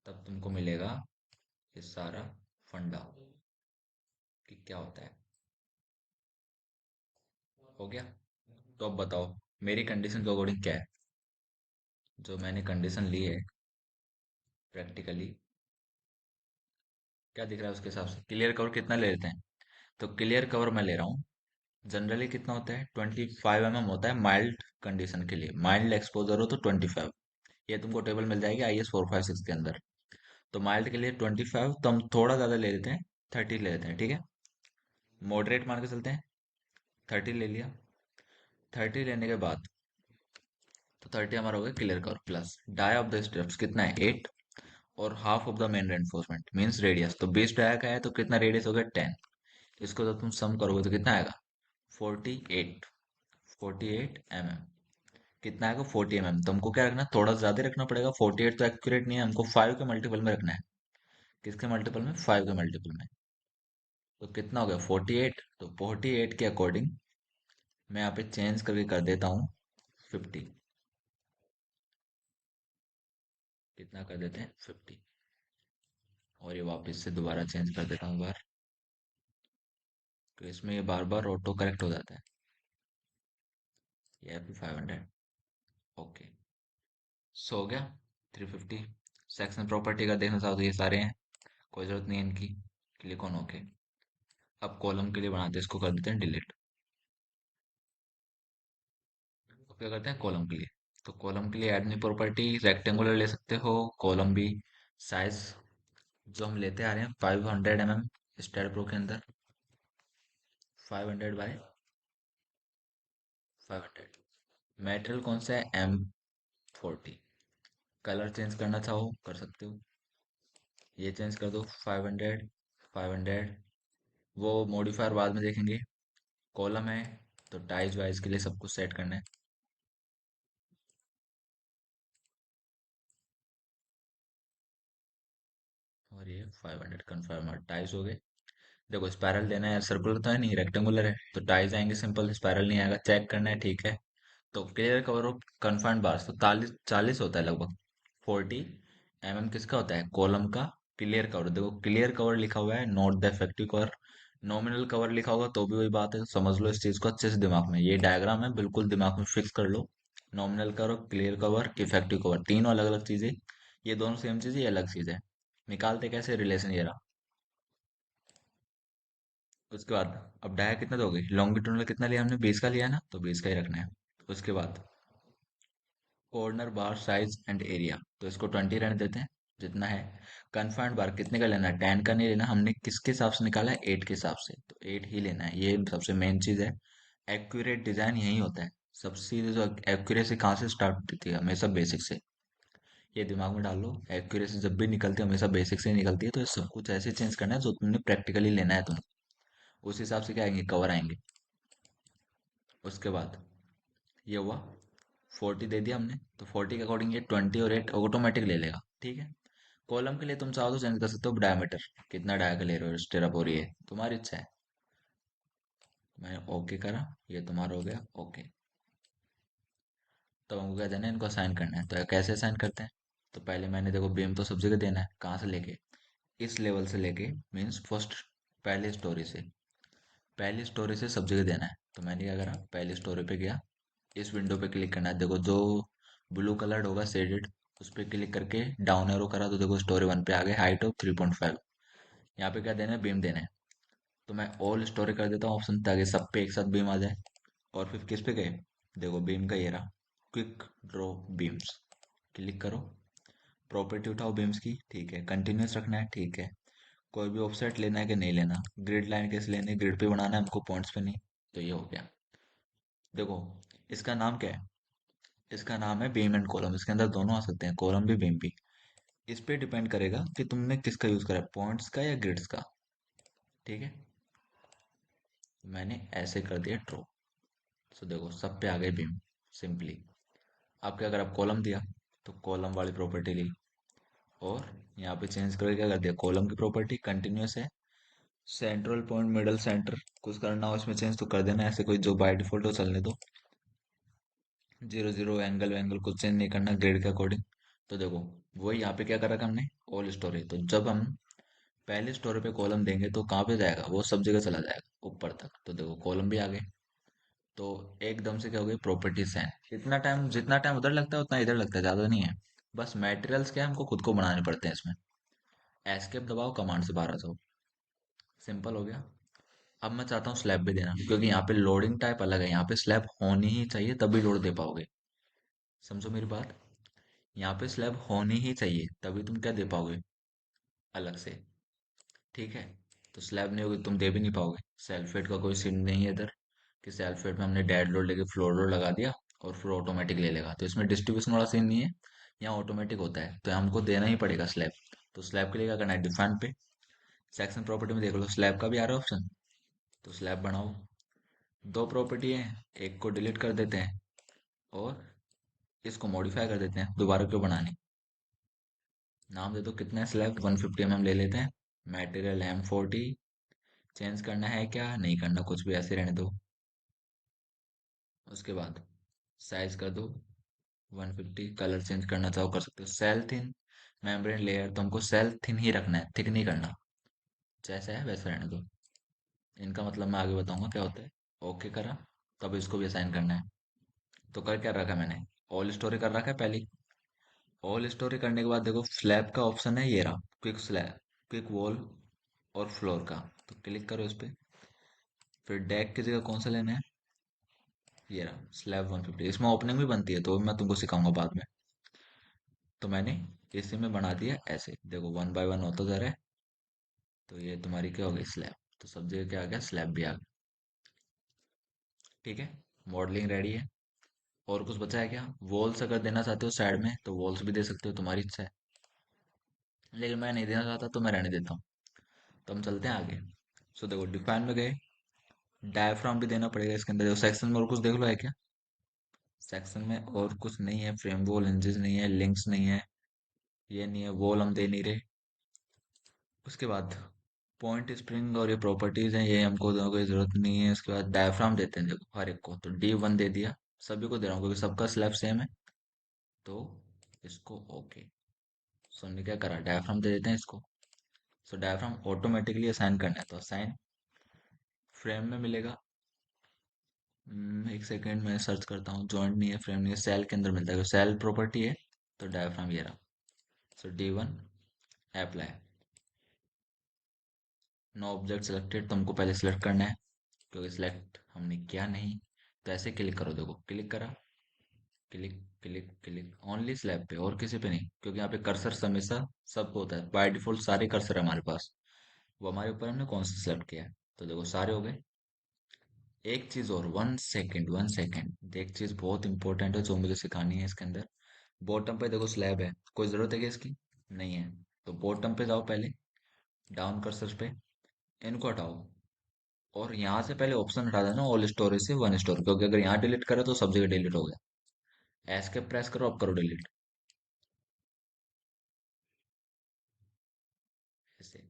[SPEAKER 1] तब तुमको मिलेगा ये सारा फंडा कि क्या होता है। हो गया। तो अब बताओ मेरी कंडीशन के अकॉर्डिंग क्या है, जो मैंने कंडीशन ली है प्रैक्टिकली, क्या दिख रहा है उसके हिसाब से, क्लियर कवर कितना ले लेते हैं, तो क्लियर कवर मैं ले रहा हूँ, जनरली कितना होता है, 25 mm होता है माइल्ड कंडीशन के लिए, माइल्ड एक्सपोजर हो तो 25, ये तुमको टेबल मिल जाएगी IS 456 के अंदर। तो माइल्ड के लिए 25, तो हम थोड़ा ज़्यादा ले लेते हैं, 30 ले लेते हैं, ठीक है, मॉडरेट मान के चलते हैं, 30 ले लिया। 30 लेने के बाद, तो 30 हमारा हो गया clear cover plus dia of the steps कितना है 8, और half of the main reinforcement means radius, तो 20 डाया का है तो कितना रेडियस हो गया 10, इसको जब तुम सम करोगे तो कितना आएगा 48, 48 mm, कितना आएगा 40 mm, तुमको क्या रखना है, थोड़ा ज्यादा रखना पड़ेगा, 48 तो एक्यूरेट नहीं है, हमको 5 के मल्टीपल में रखना है, किसके मल्टीपल में, 5 के मल्टीपल में, तो कितना हो गया 48, तो 48 के अकॉर्डिंग मैं यहाँ पे चेंज करके कर देता हूँ 50, कितना कर देते हैं 50, और ये वापस से दोबारा चेंज कर देता हूँ बार, तो इसमें ये बार बार ऑटो करेक्ट हो जाता है, ये भी 500, ओके, सो हो गया 350। सेक्शन प्रॉपर्टी का देखना चाहो तो ये सारे हैं, कोई जरूरत नहीं है इनकी, क्लिक ऑन ओके। अब कॉलम के लिए बनाते हैं, इसको कर देते हैं डिलीट। तो क्या करते हैं कॉलम के लिए, तो कॉलम के लिए ऐड न्यू प्रॉपर्टी, रेक्टेंगुलर ले सकते हो, कॉलम भी, साइज जो हम लेते आ रहे हैं 500 mm स्टैड प्रो के अंदर, 500 मेटेरियल कौन सा है, M40, कलर चेंज करना चाहो कर सकते हो, ये चेंज कर दो 500, 500, वो मॉडिफायर बाद में देखेंगे। कॉलम है तो टाइज वाइज के लिए सब कुछ सेट करना है, और ये 500 कन्फर्म टाइज हो गए। देखो स्पाइरल देना है, सर्कुलर तो है नहीं, रेक्टेंगुलर है, तो टाइज आएंगे सिंपल, स्पाइरल नहीं आएगा, चेक करना है, ठीक है। तो clear cover of confined bars तो 40 होता है लगभग, 40 mm किसका होता है, कॉलम का क्लियर कवर, देखो क्लियर कवर लिखा हुआ है, not the effective cover, nominal cover लिखा होगा तो भी वही बात है, समझ लो इस चीज को अच्छे से दिमाग में, ये डायग्राम है बिल्कुल दिमाग में फिक्स कर लो, nominal cover, clear cover, effective cover, तीनों अलग अलग चीजें, ये दोनों सेम चीज, ये अलग चीज है, निकालते कैसे रिलेशन ये रहा। उसके बाद अब डाया कितना दोगे, लॉन्गिट्यूडनल कितना लिया हमने, 20 का लिया ना, तो 20 का ही रखना है। उसके बाद corner bar size and area, तो इसको 20 रहने देते हैं जितना है। कन्फाइंड बार कितने का लेना है, 10 का नहीं लेना, हमने किसके हिसाब से निकाला है, 8 के हिसाब से, तो 8 ही लेना है, ये सबसे मेन चीज है। एक्यूरेट डिजाइन यही होता है, सबसे सीधे जो एक्यूरेसी कहाँ से स्टार्ट होती है, हमेशा बेसिक से, ये दिमाग में डाल लो, एक्यूरेसी जब भी निकलती है हमेशा बेसिक से ही निकलती है, तो ये सब कुछ ऐसे चेंज करना है जो तुमने प्रैक्टिकली लेना है तुम, उस हिसाब से क्या आएंगे, कवर आएंगे। उसके बाद ये हुआ 40 दे दिया हमने, तो 40 के अकॉर्डिंग ये 20 और 8 ऑटोमेटिक ले लेगा, ठीक है। कॉलम के लिए तुम चाहो तो चेंज कर सकते हो डायमीटर, कितना डाया का ले रहे हो, स्टेरअप हो रही है तुम्हारी इच्छा है। मैंने ओके करा, ये तुम्हारा हो गया ओके। तो हमको क्या देना है, इनको असाइन करना है, तो कैसे असाइन करते हैं, तो पहले मैंने देखो बीम तो सब जगह देना है, कहाँ से लेके, इस लेवल से लेके, मीन्स फर्स्ट, पहले स्टोरी से, पहली स्टोरी से सब जगह देना है, तो मैंने क्या करा, पहले स्टोरी पे गया, इस विंडो पे क्लिक करना है। देखो जो ब्लू कलर्ड होगा शेडेड, उस पर क्लिक करके डाउन एरो करा तो देखो स्टोरी वन पे आ गए, हाइट ऑफ 3.5। यहाँ पे क्या देना है, बीम देना है। तो मैं ऑल स्टोरी कर देता हूँ ऑप्शन, ताकि सब पे एक साथ बीम आ जाए। और फिर किस पे गए, देखो बीम का ये रहा, क्विक ड्रॉ बीम्स, क्लिक करो। प्रॉपर्टी उठाओ बीम्स की, ठीक है। कंटिन्यूस रखना है, ठीक है। कोई भी ऑफसेट लेना है कि नहीं लेना, ग्रिड लाइन कैसे लेनी है, ग्रिड पे बनाना है हमको, पॉइंट्स पे नहीं। तो ये हो गया। देखो इसका नाम क्या है, इसका नाम है बीम एंड कॉलम। इसके अंदर दोनों आ सकते हैं, कॉलम भी बीम भी। इस पे डिपेंड करेगा कि तुमने किसका यूज करा है, पॉइंट्स का या ग्रिड्स का। ठीक है, मैंने ऐसे कर दिया ड्रॉ। सो देखो सब पे आ गए बीम, सिंपली। आपके अगर आप कॉलम दिया तो कॉलम वाली प्रॉपर्टी ली, और यहाँ पे चेंज करके क्या कर दिया, कॉलम की प्रॉपर्टी कंटिन्यूस है, सेंट्रल पॉइंट मिडल सेंटर, कुछ करना हो इसमें चेंज तो कर देना, ऐसे कोई जो बाय डिफॉल्ट हो चलने दो। 0 0 एंगल वैंगल कुछ चेंज नहीं करना, ग्रेड के अकॉर्डिंग। तो देखो वही यहाँ पे क्या करा हमने, ऑल स्टोरी। तो जब हम पहले स्टोरी पे कॉलम देंगे तो कहाँ पे जाएगा, वो सब जगह चला जाएगा ऊपर तक। तो देखो कॉलम भी आ गए। तो एकदम से क्या हो गई, प्रॉपर्टीज हैं। इतना टाइम, जितना टाइम उधर लगता है उतना इधर लगता है, ज्यादा नहीं है। बस मटेरियल्स क्या है, हमको खुद को बनाने पड़ते हैं इसमें। एस्केप दबाओ, कमांड से बाहर आ जाओ, सिंपल हो गया। अब मैं चाहता हूँ स्लैब भी देना, क्योंकि यहाँ पे लोडिंग टाइप अलग है, यहाँ पे स्लैब होनी ही चाहिए तभी लोड दे पाओगे। समझो मेरी बात, यहाँ पे स्लैब होनी ही चाहिए तभी तुम क्या दे पाओगे अलग से। ठीक है, तो स्लैब नहीं होगी तुम दे भी नहीं पाओगे। सेल्फेट का कोई सीन नहीं है इधर, कि सेल्फेट में हमने डेड लोड लेके फ्लोर लोड लगा दिया और फिर ऑटोमेटिक ले लेगा, तो इसमें डिस्ट्रीब्यूशन वाला सीन नहीं है। यहाँ ऑटोमेटिक होता है, तो हमको देना ही पड़ेगा स्लैब। तो स्लैब के लिए क्या करना है, डिफाइन पे सेक्शन प्रॉपर्टी में देख लो, स्लैब का भी आ रहा है ऑप्शन। तो स्लैब बनाओ, दो प्रॉपर्टी है, एक को डिलीट कर देते हैं और इसको मॉडिफाई कर देते हैं, दोबारा क्यों बनानी। नाम दे दो, कितना है स्लैब, 150 mm ले लेते हैं। मटेरियल M40, चेंज करना है क्या, नहीं करना, कुछ भी ऐसे रहने दो। उसके बाद साइज कर दो 150, कलर चेंज करना चाहो कर सकते हो। सेल थिन मेम्ब्रेन लेयर, तो हमको सेल थिन ही रखना है, थिक नहीं करना, जैसा है वैसा रहने दो। इनका मतलब मैं आगे बताऊंगा क्या होता है। ओके करा, तब इसको भी असाइन करना है। तो कर क्या रखा मैंने, ऑल स्टोरी कर रखा है पहले। ऑल स्टोरी करने के बाद देखो स्लैब का ऑप्शन है, ये रहा, क्विक स्लैब, क्विक वॉल और फ्लोर का। तो क्लिक करो इस पे। फिर डेक की जगह कौन सा लेना है, ये रहा स्लैब 150। इसमें ओपनिंग भी बनती है, तो भी मैं तुमको सिखाऊंगा बाद में। तो मैंने इसी में बना दिया ऐसे, देखो 1 बाय 1 होता जा रहा है। तो ये तुम्हारी क्या हो गई, स्लैब। तो सब जगह क्या आ गया, स्लैब भी आ गया। ठीक है, मॉडलिंग रेडी है। और कुछ बचा है क्या, वॉल्स अगर देना चाहते हो साइड में तो वॉल्स भी दे सकते हो, तुम्हारी इच्छा है। लेकिन मैं नहीं देना चाहता तो मैं रहने देता हूँ। तो हम चलते हैं आगे। सो देखो डिफाइन में गए, डायफ्राम भी देना पड़ेगा इसके अंदर। देखो सेक्शन में और कुछ देख लो है क्या, सेक्शन में और कुछ नहीं है, फ्रेम वॉल हिंजेस नहीं है, लिंक्स नहीं है, ये नहीं है, वॉल हम दे नहीं रहे। उसके बाद पॉइंट स्प्रिंग और ये प्रॉपर्टीज हैं, ये हमको देने की जरूरत नहीं है। उसके बाद डायफ्राम देते हैं देखो हर एक को, तो D1 दे दिया। सभी को दे रहा हूँ क्योंकि सबका स्लैब सेम है। तो इसको ओके। सो हमने क्या करा, डायफ्राम दे देते हैं इसको। सो डायफ्राम ऑटोमेटिकली असाइन करना है, तो असाइन फ्रेम में मिलेगा। एक सेकेंड में सर्च करता हूँ, जॉइंट नहीं है, फ्रेम नहीं है, सेल के अंदर मिलता है, सेल प्रॉपर्टी है। तो डायफ्राम ये रहा। So D1 apply. No object selected, तुमको पहले सिलेक्ट करना है क्योंकि सिलेक्ट हमने किया नहीं। तो ऐसे क्लिक करो, देखो क्लिक करा, click click click, only slab पे और किसी पे नहीं, क्योंकि यहाँ पे कर्सर हमेशा सबको होता है, बाय डिफॉल्ट सारे कर्सर है हमारे पास। वो हमारे ऊपर हमने कौन सा सिलेक्ट किया है। तो देखो सारे हो गए। एक चीज और, 1 सेकेंड 1 सेकेंड, एक चीज बहुत इंपॉर्टेंट है जो मुझे सिखानी है इसके अंदर। बॉटम पे देखो स्लैब है, कोई जरूरत है क्या इसकी, नहीं है। तो बॉटम पे जाओ पहले, डाउन कर्सर पे, इनको हटाओ। और यहाँ से पहले ऑप्शन हटा देना ऑल स्टोरेज से 1 स्टोर, क्योंकि अगर यहाँ डिलीट करो तो सब जगह डिलीट हो गया। एस्केप प्रेस करो, अब करो डिलीट, ऐसे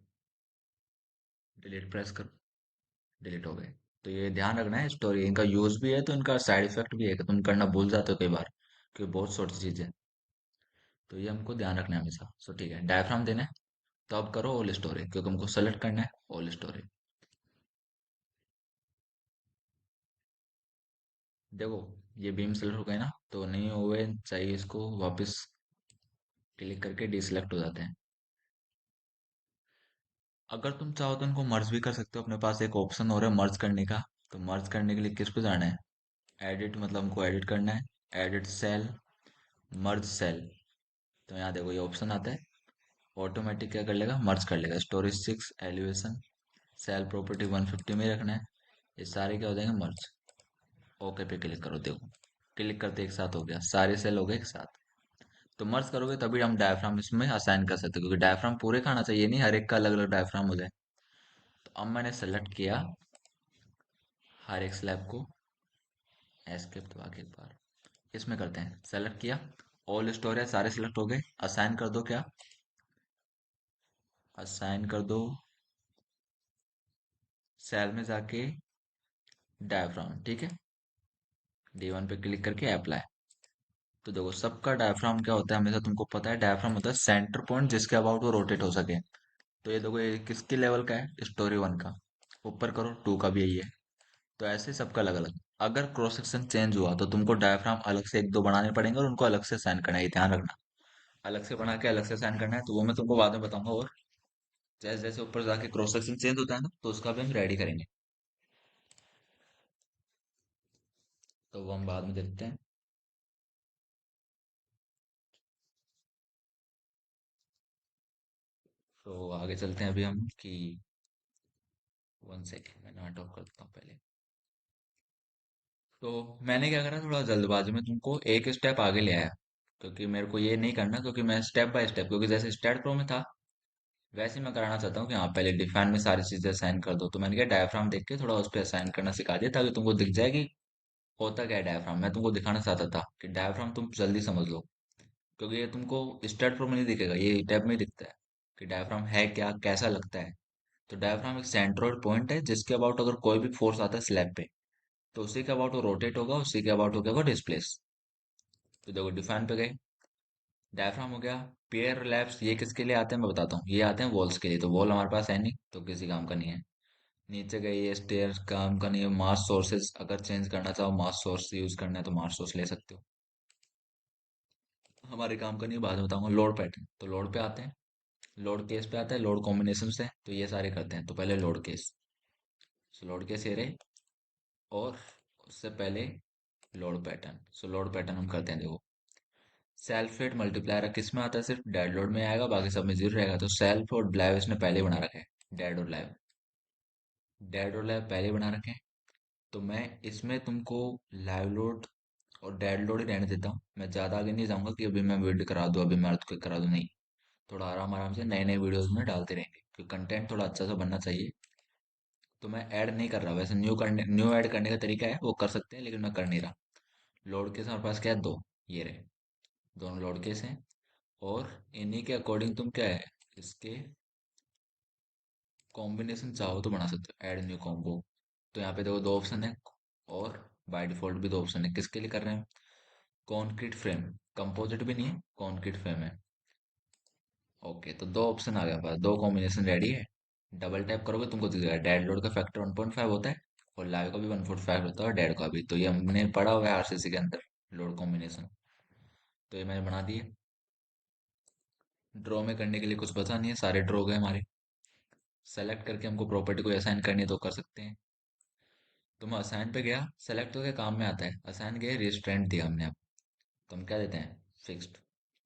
[SPEAKER 1] डिलीट प्रेस करो, डिलीट हो गए। तो ये ध्यान रखना है, स्टोरी इनका यूज भी है तो इनका साइड इफेक्ट भी है कि तुम करना भूल जाते हो कई बार, क्योंकि बहुत छोटी चीज है। तो ये हमको ध्यान रखना है हमेशा। सो ठीक है, डायफ्राम देना है। तो अब करो ऑल स्टोरी, क्योंकि हमको सेलेक्ट करना है ऑल स्टोरी। देखो, ये बीम सेलेक्ट हो गए ना, तो नहीं हुए चाहिए इसको वापस क्लिक करके डिसेलेक्ट हो जाते हैं। अगर तुम चाहो तो इनको मर्ज भी कर सकते हो, अपने पास एक ऑप्शन हो रहा है मर्ज करने का। तो मर्ज करने के लिए किस पे जाना है? एडिट, मतलब हमको एडिट करना है। Edit cell, merge cell. तो यहाँ देखो ये ऑप्शन आता है, ऑटोमेटिक क्या कर लेगा, मर्ज कर लेगा। स्टोरेज 6, एलिवेशन, सेल प्रॉपर्टी 150 में ही रखना है। ये सारे क्या हो जाएंगे, मर्ज। ओके पे क्लिक करो, देखो क्लिक करते एक साथ हो गया, सारे सेल हो गए एक साथ। तो मर्ज करोगे तभी हम डायफ्राम इसमें असाइन कर सकते हैं, क्योंकि डायफ्राम पूरे का आना चाहिए, नहीं हर एक का अलग अलग डायफ्राम हो जाए। तो अब मैंने सेलेक्ट किया हर एक स्लैब को, एस्केप दबा के एक बार इसमें करते हैं, सेलेक्ट किया। ऑल स्टोरेज सारे सिलेक्ट हो गए। असाइन कर दो, क्या असाइन कर दो, सेल में जाके डायफ्राम, ठीक है। D1 पे क्लिक करके अप्लाई। तो देखो सबका डायफ्राम क्या होता है, हमेशा तुमको पता है डायफ्राम होता है सेंटर पॉइंट जिसके अबाउट वो रोटेट हो सके। तो ये देखो ये किसके लेवल का है, स्टोरी 1 का। ऊपर करो, 2 का भी यही है। तो ऐसे सबका अलग अलग। अगर क्रॉस सेक्शन चेंज हुआ तो तुमको डायफ्राम अलग से एक दो बनाने पड़ेंगे और उनको अलग से साइन करना है, ये ध्यान रखना। अलग से बना के अलग से साइन करना है, तो वो मैं तुमको बाद में बताऊंगा। और जैसे जैसे ऊपर जाके क्रॉस सेक्शन चेंज होता है ना, तो उसका भी हम रेडी करेंगे। तो वो हम बाद में देखते हैं। तो आगे चलते हैं अभी हम कि 1 सेकेंड मैं नोट ऑफ करता हूँ पहले। तो मैंने क्या करा, थोड़ा जल्दबाजी में तुमको एक स्टेप आगे ले आया, क्योंकि मेरे को ये नहीं करना, क्योंकि मैं स्टेप बाय स्टेप, क्योंकि जैसे स्टेट प्रो में था वैसे ही मैं कराना चाहता हूँ कि हाँ पहले डिफाइन में सारी चीजें असाइन कर दो। तो मैंने क्या डायफ्राम देख के थोड़ा उस पर असाइन करना सिखा दिया, ताकि तुमको दिख जाए कि होता क्या है डायफ्राम। मैं तुमको दिखाना चाहता था कि डायफ्राम तुम जल्दी समझ लो, क्योंकि ये तुमको स्टेट प्रो में नहीं दिखेगा, ये टैब में ही दिखता है कि डायफ्राम है क्या, कैसा लगता है। तो डायफ्राम एक सेंट्रोइड पॉइंट है जिसके अबाउट अगर कोई भी फोर्स आता है स्लैब पे, तो उसी के अबाउट वो रोटेट होगा, उसी के अबाउट हो गया वो डिस्प्लेस। तो देखो डिफाइन पे गए, डायफ्राम हो गया। पेयर लैब्स ये किसके लिए आते हैं मैं बताता हूँ, ये आते हैं वॉल्स के लिए। तो वॉल हमारे पास है नहीं, तो किसी काम का नहीं है। नीचे गए, ये स्टेयर काम का नहीं है। मास सोर्सेज अगर चेंज करना चाहो, मास सोर्स यूज करना है तो मास सोर्स ले सकते हो, हमारे काम का नहीं है, बाद में बताऊंगा। लोड पैटर्न, तो लोड पे आते हैं, लोड केस पे आता है, लोड कॉम्बिनेशन से। तो ये सारे करते हैं, तो पहले लोड केस। सो लोड केस ये रहे, और उससे पहले लोड पैटर्न। सो लोड पैटर्न हम करते हैं, देखो सेल्फ वेट मल्टीप्लायर किस में आता है, सिर्फ डेड लोड में आएगा, बाकी सब में जीरो रहेगा। तो सेल्फ और लाइव इसने पहले ही बना रखा है, डेड और लाइव। डेड और लाइव पहले ही बना रखे हैं। तो मैं इसमें तुमको लाइव लोड और डेड लोड ही रहने देता हूँ। मैं ज्यादा आगे नहीं जाऊंगा कि अभी मैं बिल्ड करा दूं, अभी मैं अर्थक्वेक करा दूं, नहीं। थोड़ा आराम आराम से नए नए वीडियोस में डालते रहेंगे, क्योंकि कंटेंट थोड़ा अच्छा सा बनना चाहिए। तो मैं ऐड नहीं कर रहा, वैसे न्यू ऐड करने का तरीका है वो कर सकते हैं, लेकिन मैं कर नहीं रहा। लोड केस हमारे पास क्या है, दो। ये रहे, दोनों लोड केस हैं। और इन्हीं के अकॉर्डिंग तुम क्या है, इसके कॉम्बिनेशन चाहो तो बना सकते हो, ऐड न्यू कॉम्बो। तो यहाँ पे देखो दो ऑप्शन है, और बाय डिफॉल्ट भी दो ऑप्शन है। किसके लिए कर रहे हैं, कॉन्क्रीट फ्रेम। कंपोजिट भी नहीं है, कॉन्क्रीट फ्रेम है। ओके, तो दो ऑप्शन आ गया पास, दो कॉम्बिनेशन रेडी है। डबल टैप करोगे तुमको दिख जाएगा, डेड लोड का फैक्टर 1.5 होता है, और लाइव का भी 1.5 होता है, और डेड का भी। तो ये हमने पढ़ा हुआ है आरसीसी के अंदर, लोड कॉम्बिनेशन। तो ये मैंने बना दिए। ड्रॉ में करने के लिए कुछ बचा नहीं है, सारे ड्रॉ गए हमारे। सेलेक्ट करके हमको प्रॉपर्टी को असाइन करनी है तो कर सकते हैं। तो मैं असाइन पे गया, सेलेक्ट होकर काम में आता है, असाइन गए, रिस्ट्रेंट दिया हमने। अब तो हम क्या देते हैं, फिक्स्ड।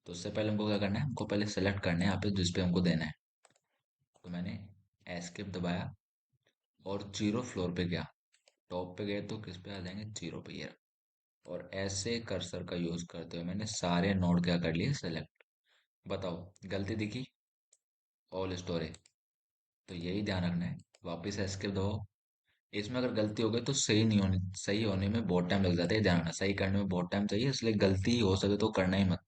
[SPEAKER 1] तो उससे पहले हमको क्या करना है, हमको पहले सेलेक्ट करना है यहाँ पे जिस पे हमको देना है। तो मैंने एस्केप दबाया और जीरो फ्लोर पे गया। टॉप पे गए तो किस पे आ जाएंगे, जीरो पे, ये रहा। और ऐसे कर्सर का यूज करते हुए मैंने सारे नोड क्या कर लिए, सेलेक्ट। बताओ गलती दिखी, ऑल स्टोरेज। तो यही ध्यान रखना है। वापस एस्केप दबाओ। इसमें अगर गलती हो गई तो सही नहीं होने, सही होने में बहुत टाइम लग जाता है, ध्यान रखना। सही करने में बहुत टाइम चाहिए, इसलिए गलती हो सके तो करना ही मत।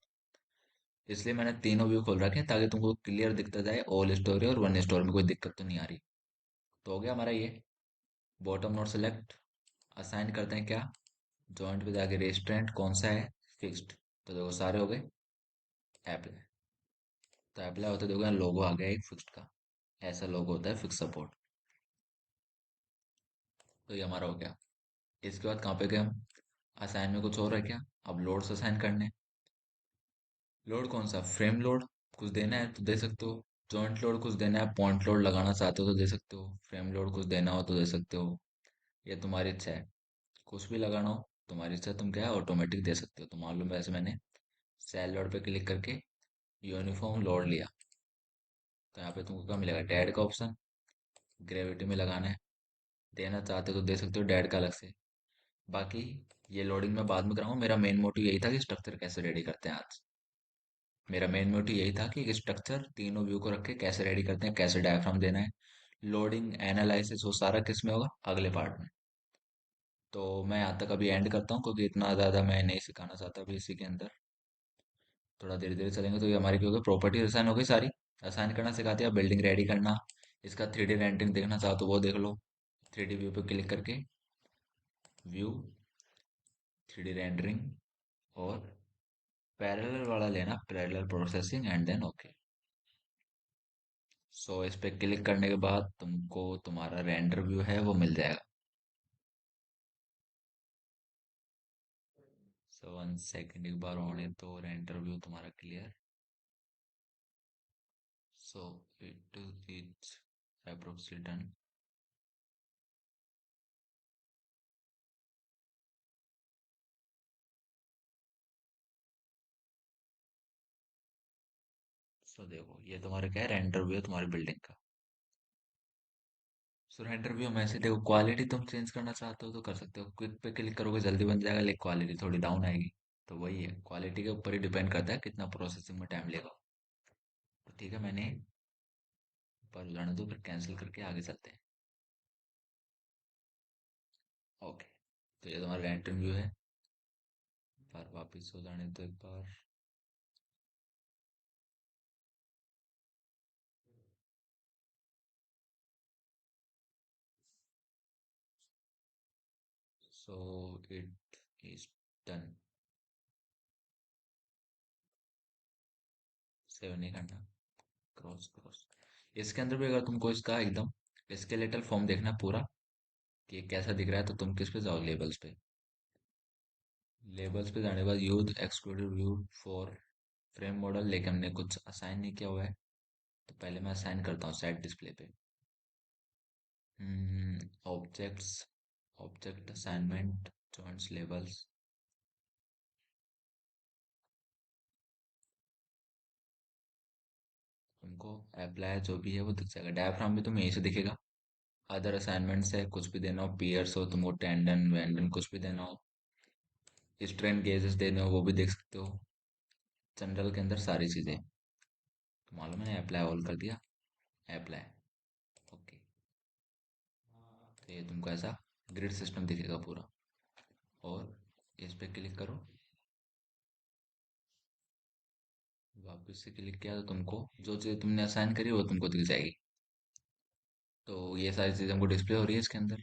[SPEAKER 1] इसलिए मैंने तीनों व्यू खोल रखे हैं, ताकि तुमको क्लियर दिखता जाए, ऑल स्टोरी और वन स्टोरी में कोई दिक्कत तो नहीं आ रही। तो हो गया हमारा ये। बॉटम नोड सेलेक्ट, असाइन करते हैं क्या, जॉइंट पे जाके रेस्टोरेंट कौन सा है, फिक्स्ड। तो देखो सारे हो गए, अप्लाई। तो अप्लाई होते देखो यहाँ लोगो आ गया एक फिक्स्ड का, ऐसा लोगो होता है फिक्स सपोर्ट। तो ये हमारा हो गया। इसके बाद कहाँ पे गए हम, असाइन में कुछ और है क्या? अब लोड्स असाइन करने हैं। लोड कौन सा? फ्रेम लोड कुछ देना है तो दे सकते हो। जॉइंट लोड कुछ देना है, पॉइंट लोड लगाना चाहते हो तो दे सकते हो। फ्रेम लोड कुछ देना हो तो दे सकते हो। ये तुम्हारी इच्छा है। कुछ भी लगाना हो तुम्हारी इच्छा, तुम क्या है ऑटोमेटिक दे सकते हो। तो मान लो वैसे मैंने सेल लोड पे क्लिक करके यूनिफॉर्म लोड लिया, तो यहाँ पे तुमको क्या मिलेगा? डैड का ऑप्शन। ग्रेविटी में लगाना है, देना चाहते हो तो दे सकते हो डैड का अलग से। बाकी ये लोडिंग मैं बाद में कराऊंगा। मेरा मेन मोटिव यही था कि स्ट्रक्चर कैसे रेडी करते हैं आज। मेरा मेन मोटिव यही था कि स्ट्रक्चर तीनों व्यू को रख के कैसे रेडी करते हैं, कैसे डायफ्राम देना है, लोडिंग एनालिसिस, वो सारा किस में होगा? अगले पार्ट में। तो मैं यहाँ तक अभी एंड करता हूँ, क्योंकि इतना ज़्यादा मैं नहीं सिखाना चाहता अभी इसी के अंदर। थोड़ा धीरे धीरे चलेंगे तो ये हमारी क्योंकि प्रॉपर्टी असाइन हो गई सारी। असाइन करना सिखा दिया, बिल्डिंग रेडी करना। इसका 3D रेंडरिंग देखना चाहो तो वो देख लो। 3D व्यू पे क्लिक करके व्यू, 3D रेंडरिंग, और पैरेलल वाला लेना, parallel processing and then okay. So इस पे क्लिक करने के बाद तुमको तुम्हारा रेंडर व्यू है वो मिल जाएगा। सो 1 सेकेंड, एक बार होने तो रेंडर व्यू तुम्हारा clear. So it is approximately done. So देखो ये तुम्हारा क्या है? रेंडर व्यू तुम्हारी बिल्डिंग का। सो रेंडर व्यू में से देखो, क्वालिटी तुम चेंज करना चाहते हो तो कर सकते हो। क्विक पे क्लिक करोगे जल्दी बन जाएगा, लेकिन क्वालिटी थोड़ी डाउन आएगी। तो वही है, क्वालिटी के ऊपर ही डिपेंड करता है कितना प्रोसेसिंग में टाइम लेगा। तो ठीक है, मैंने पर जाने दो, फिर कैंसिल करके आगे चलते हैं। ओके, तो ये तुम्हारा रेंडर व्यू है। पर वापस हो जाने दो एक बार। So it is done. Save नहीं करना, क्रॉस क्रॉस। इसके अंदर भी अगर तुमको इसका एकदम स्केलेटल फॉर्म देखना पूरा कि ये कैसा दिख रहा है, तो तुम किस पे जाओ? लेबल्स पे। लेबल्स पे जाने के बाद use exclusive view for frame model, लेकिन हमने कुछ असाइन नहीं किया हुआ है। तो पहले मैं असाइन करता हूँ सेट डिस्प्ले पे। Objects, object assignment, joints, labels. तुमको अप्लाई जो भी है वो दिख जाएगा। डायफ्राम भी तुम्हें यहीं से दिखेगा। अदर असाइनमेंट्स है, कुछ भी देना हो, पियर्स हो, तुमको टेंडन वेंडन कुछ भी देना हो, स्ट्रेन गेजेस देने हो वो भी देख सकते हो। जनरल के अंदर सारी चीज़ें। तो मालूम है, मैंने अप्लाई ऑल कर दिया। Apply, okay. तो ये तुमको ऐसा ग्रिड सिस्टम दिखेगा पूरा। और इस पे क्लिक करो, वापस से क्लिक किया तो तुमको जो चीज़ तुमने असाइन करी वो तुमको दिख जाएगी। तो ये सारी चीज़ें हमको डिस्प्ले हो रही है इसके अंदर।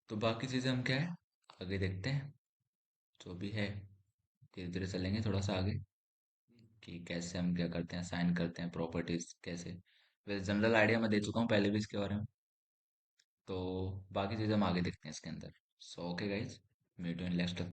[SPEAKER 1] तो बाकी चीज़ें हम क्या है आगे देखते हैं, जो भी है धीरे धीरे चलेंगे थोड़ा सा आगे, कि कैसे हम क्या करते हैं, साइन करते हैं, प्रॉपर्टीज कैसे। वैसे जनरल आइडिया मैं दे चुका हूँ पहले भी इसके बारे में। तो बाकी चीज़ें हम आगे देखते हैं इसके अंदर। So okay guys, meet you in next